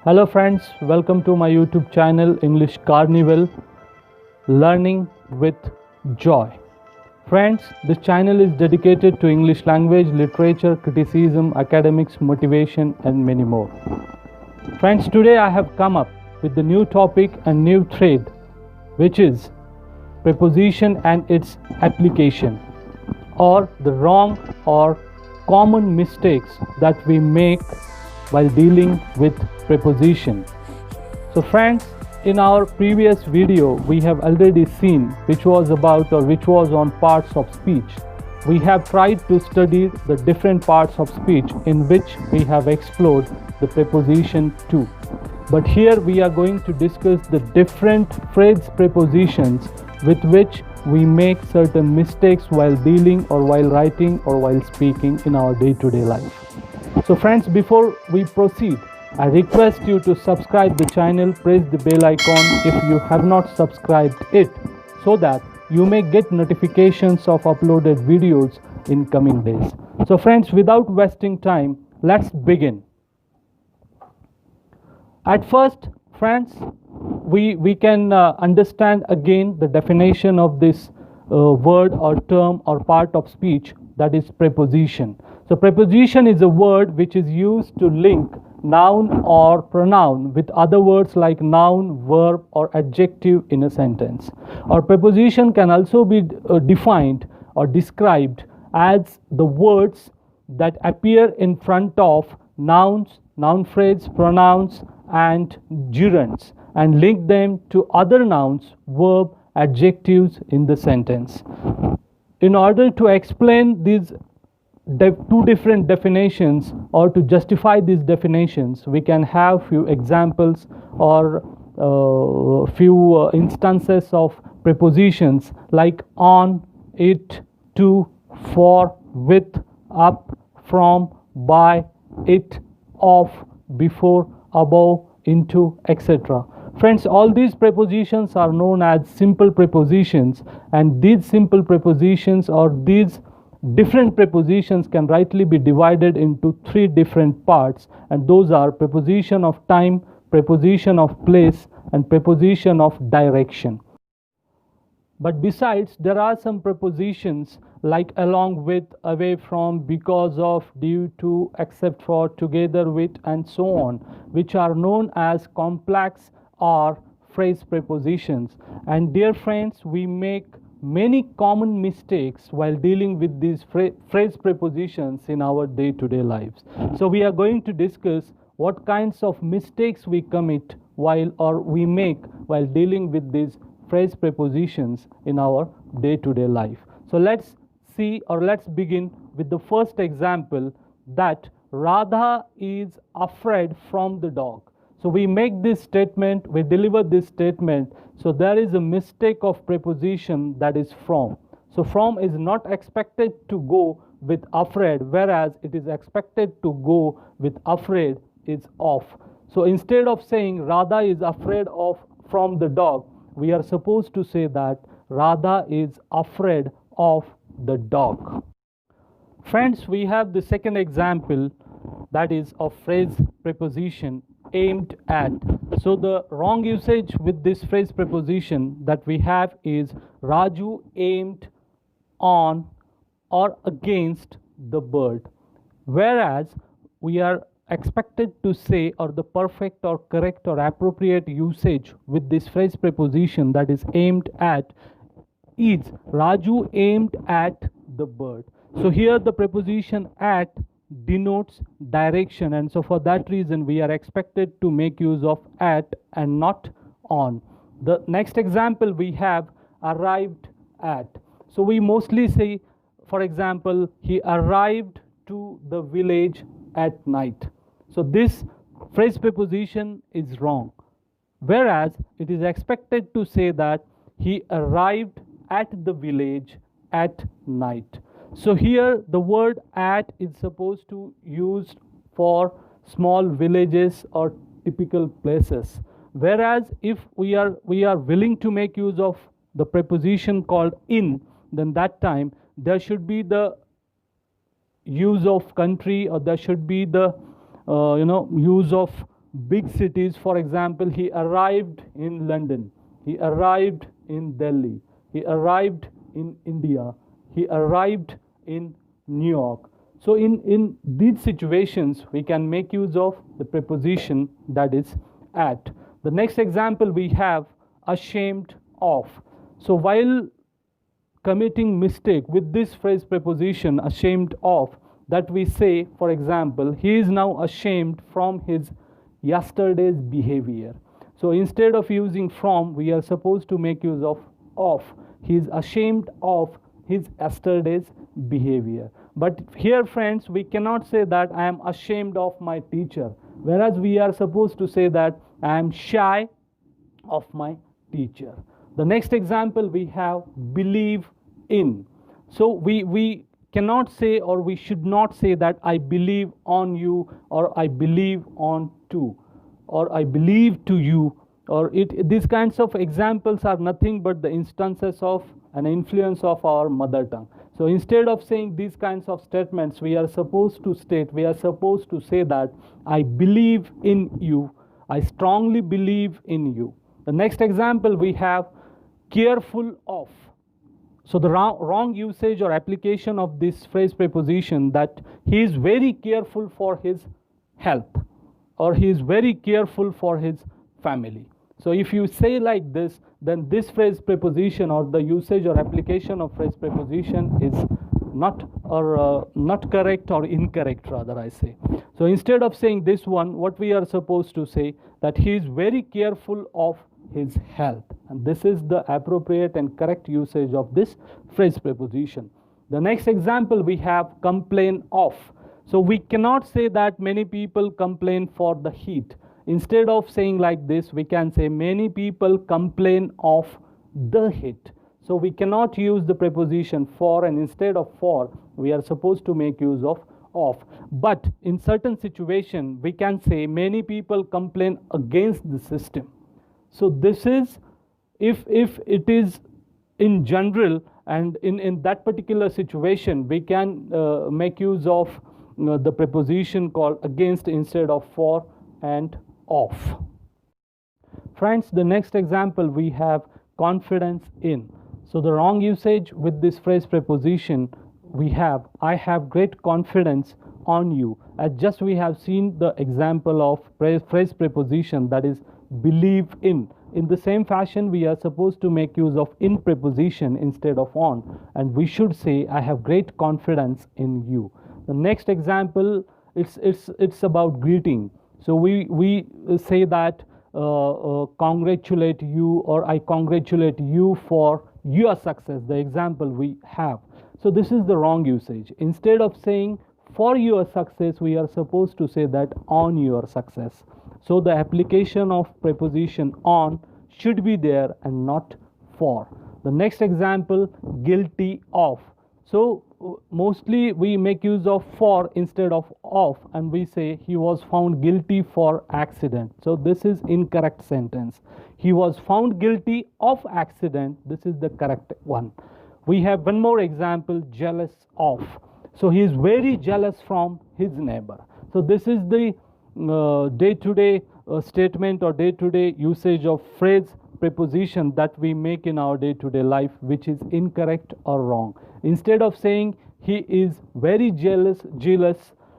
Hello friends, welcome to my YouTube channel English Carnival, Learning with Joy. Friends, this channel is dedicated to English language, literature, criticism, academics, motivation and many more. Friends, today I have come up with the new topic and new thread, which is preposition and its application, or the wrong or common mistakes that we make while dealing with preposition. So friends, in our previous video we have already seen which was on parts of speech. We have tried to study the different parts of speech in which we have explored the preposition too. But here we are going to discuss the different phrase prepositions with which we make certain mistakes while dealing or while writing or while speaking in our day-to-day life. So friends, before we proceed, I request you to subscribe the channel, press the bell icon if you have not subscribed it, so that you may get notifications of uploaded videos in coming days. So friends, without wasting time, let's begin. At first, friends, we can understand again the definition of this word or term or part of speech, that is preposition. So preposition is a word which is used to link noun or pronoun with other words like noun, verb or adjective in a sentence. Or preposition can also be defined or described as the words that appear in front of nouns, noun phrase, pronouns and gerunds and link them to other nouns, verb, adjectives in the sentence. In order to explain these two different definitions or to justify these definitions, we can have few examples or few instances of prepositions like on, it, to, for, with, up, from, by, it, of, before, above, into, etc. Friends, all these prepositions are known as simple prepositions, and these simple prepositions or these different prepositions can rightly be divided into three different parts, and those are preposition of time, preposition of place and preposition of direction. But besides, there are some prepositions like along with, away from, because of, due to, except for, together with and so on, which are known as complex or phrase prepositions. And dear friends, we make many common mistakes while dealing with these phrase prepositions in our day-to-day lives. So we are going to discuss what kinds of mistakes we commit we make while dealing with these phrase prepositions in our day-to-day life. So let's begin with the first example, that Radha is afraid from the dog. So we make this statement, we deliver this statement. So there is a mistake of preposition, that is from. So from is not expected to go with afraid, whereas it is expected to go with afraid is of. So instead of saying Radha is afraid from the dog, we are supposed to say that Radha is afraid of the dog. Friends, we have the second example, that is of phrase preposition, aimed at. So the wrong usage with this phrase preposition that we have is Raju aimed on or against the bird, whereas we are expected to say, or the perfect or correct or appropriate usage with this phrase preposition that is aimed at is Raju aimed at the bird. So here the preposition at denotes direction, and so for that reason we are expected to make use of at and not on. The next example we have arrived at. So we mostly say, for example, he arrived to the village at night. So this phrase preposition is wrong, whereas it is expected to say that he arrived at the village at night. So here the word at is supposed to use for small villages or typical places, whereas if we are willing to make use of the preposition called in, then that time there should be the use of country, or there should be the use of big cities. For example, he arrived in London, he arrived in Delhi, he arrived in India, he arrived in New York. So in these situations, we can make use of the preposition that is at. The next example we have ashamed of. So while committing mistake with this phrase preposition ashamed of, that we say, for example, he is now ashamed from his yesterday's behavior. So instead of using from, we are supposed to make use of. He is ashamed of his yesterday's behavior. But here, friends, we cannot say that I am ashamed of my teacher, whereas we are supposed to say that I am shy of my teacher. The next example we have believe in. So we cannot say, or we should not say that I believe on you, or I believe on to, or I believe to you, or these kinds of examples are nothing but the instances of an influence of our mother tongue. So instead of saying these kinds of statements, we are supposed to say that I believe in you, I strongly believe in you. The next example we have careful of. So the wrong usage or application of this phrase preposition, that he is very careful for his health, or he is very careful for his family. So if you say like this, then this phrase preposition, or the usage or application of phrase preposition, is not correct, or incorrect rather, I say. So instead of saying this one, what we are supposed to say, that he is very careful of his health, and this is the appropriate and correct usage of this phrase preposition. The next example we have complain of. So we cannot say that many people complain for the heat. Instead of saying like this, we can say many people complain of the heat. So we cannot use the preposition for, and instead of for, we are supposed to make use of. But in certain situation, we can say many people complain against the system. So this is, if it is in general, and in that particular situation, we can make use of the preposition called against instead of for and of. Friends, the next example we have confidence in. So the wrong usage with this phrase preposition, we have I have great confidence on you. As just we have seen the example of phrase preposition, that is believe in. In the same fashion, we are supposed to make use of in preposition instead of on, and we should say I have great confidence in you. The next example, it's about greeting. So we say that congratulate you, or I congratulate you for your success, the example we have. So this is the wrong usage. Instead of saying for your success, we are supposed to say that on your success. So the application of preposition on should be there and not for. The next example, guilty of. So mostly we make use of for instead of, and we say he was found guilty for accident. So this is incorrect sentence. He was found guilty of accident. This is the correct one. We have one more example, jealous of. So he is very jealous from his neighbor. So this is the day-to-day statement or day-to-day usage of phrase preposition that we make in our day-to-day life, which is incorrect or wrong. Instead of saying he is very jealous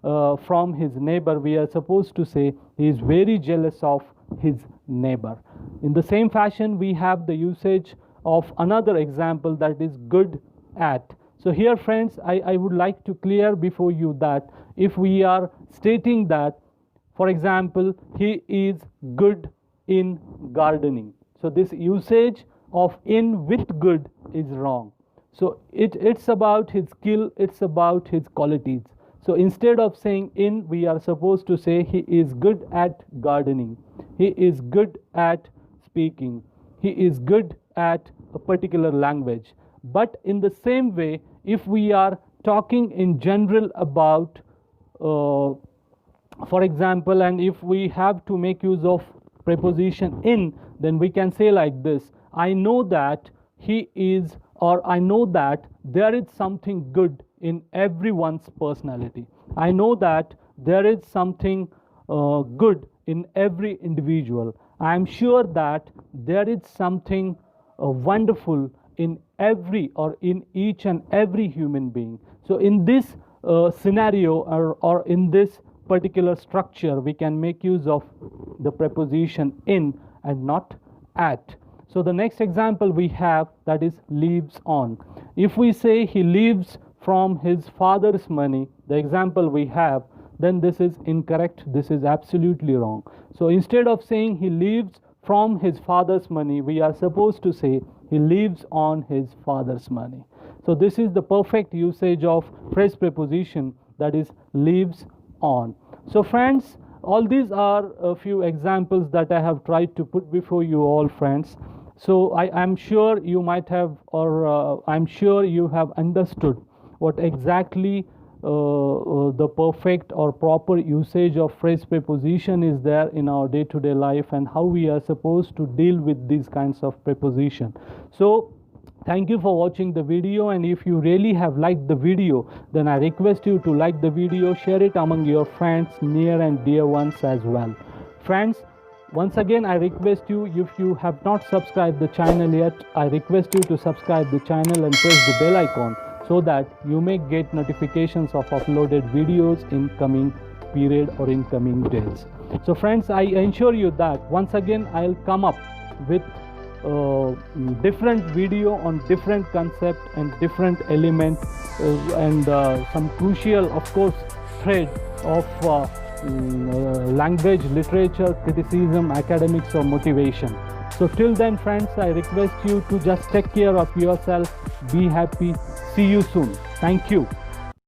from his neighbor, we are supposed to say he is very jealous of his neighbor. In the same fashion, we have the usage of another example, that is good at. So here, friends, I would like to clear before you that if we are stating that, for example, he is good in gardening, so this usage of in with good is wrong. So it's about his skill, it's about his qualities. So instead of saying in, we are supposed to say he is good at gardening, he is good at speaking, he is good at a particular language. But in the same way, if we are talking in general about, for example, and if we have to make use of preposition in, then we can say like this: I know that he is, or I know that there is something good in everyone's personality. I know that there is something good in every individual. I am sure that there is something wonderful in every or in each and every human being. So in this scenario, or in this particular structure, we can make use of the preposition in and not at. So the next example we have, that is lives on. If we say he lives from his father's money, the example we have, then this is incorrect. This is absolutely wrong. So instead of saying he lives from his father's money, we are supposed to say he lives on his father's money. So this is the perfect usage of phrase preposition, that is lives on. So friends, all these are a few examples that I have tried to put before you all, friends. So I am sure you might have, or I'm sure you have understood what exactly the perfect or proper usage of phrase preposition is there in our day-to-day life, and how we are supposed to deal with these kinds of preposition. So thank you for watching the video, and if you really have liked the video, then I request you to like the video, share it among your friends, near and dear ones as well. Friends, once again I request you, if you have not subscribed the channel yet, I request you to subscribe the channel and press the bell icon, so that you may get notifications of uploaded videos in coming period or in coming days. So friends, I ensure you that once again I'll come up with different video on different concept and different element, and some crucial, of course, thread of language, literature, criticism, academics or motivation. So till then, friends, I request you to just take care of yourself, be happy. See you soon. Thank you.